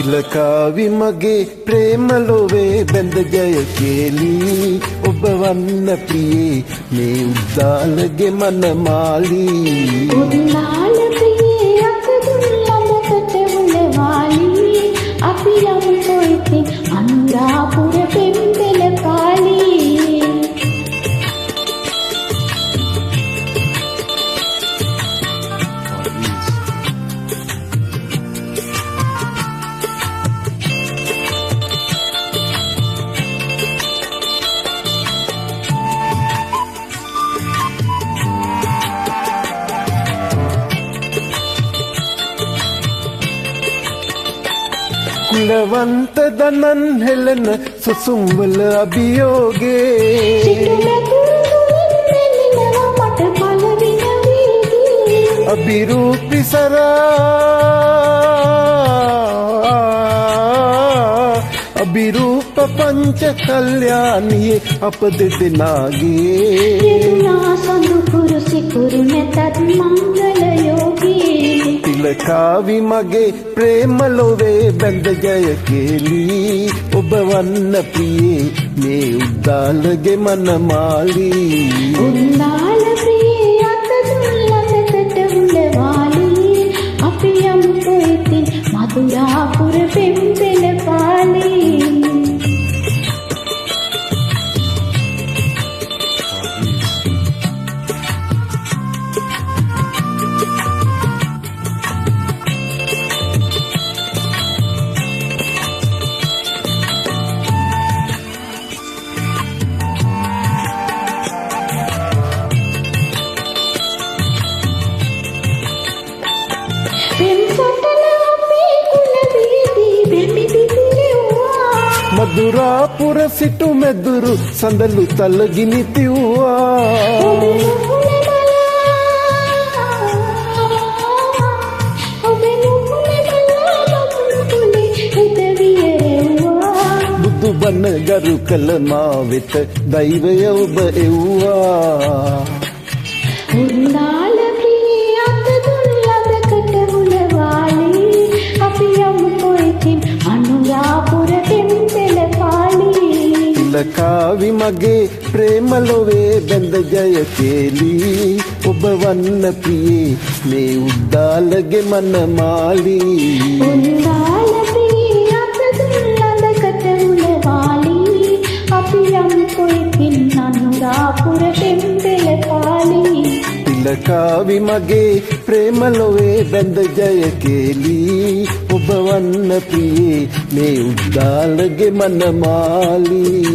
තිලකාවි මගේ ප්‍රේම ලොවේ බැඳ ජය කේලී ඔබ වන්න ප්‍රියේ මේ උද්දාලගේ මනමාලී උද්දාල ප්‍රියේ අකදුන් ළඟකට උලවාලී අපි යමු කොයිතින් අනුරාපුර පෙම්බෙල පාලී කුලවන්ත දනන් හෙළන සුසුම්වල අභියෝගේ අභිරූපි සරා අභිරූප පංච කල්යාණියේ අප දෙදෙනාගේ සඳු කුරුසි කුරු නැතත් මංගල යෝගී තිලකාවි මගේ ප්‍රේම ලොවේ බැඳ ජය කේලී ඔබ වන්න ප්‍රියේ මේ උද්දාලගේ මනමාලී උද්දාල ප්‍රියේ අකදුන් ළඟකට උලවාලී අපි යමු කොයිතින් මధుරාපුර පෙම්බෙල පාලී මధుරාපුර සිටු මෙදුරු සඳලු තලගිනි තිව්වා බුදු බණ ගරු කළ මා වෙත දෛවය ඔබ එව්වා උද්දාල ප්‍රියේ අකදුන් ළඟකට උලවාලී අපි යමු කොයිතින් අනුරාපුර පෙම්බෙල පාලී තිලකාවි මගේ ප්‍රේම ලොවේ බැඳ ජය කේලී ඔබ වන්න ප්‍රියේ මේ උද්දාලගේ මනමාලී උද්දාල ප්‍රියේ අකදුන් ළඟකට උලවාලී අපි යමු කොයිතින් අනුරාපුර පෙම්බෙල පාලී තිලකාවි මගේ ප්‍රේම ලොවේ බැඳ ජය කේලී ඔබ වන්න ප්‍රියේ මේ උද්දාලගේ මනමාලී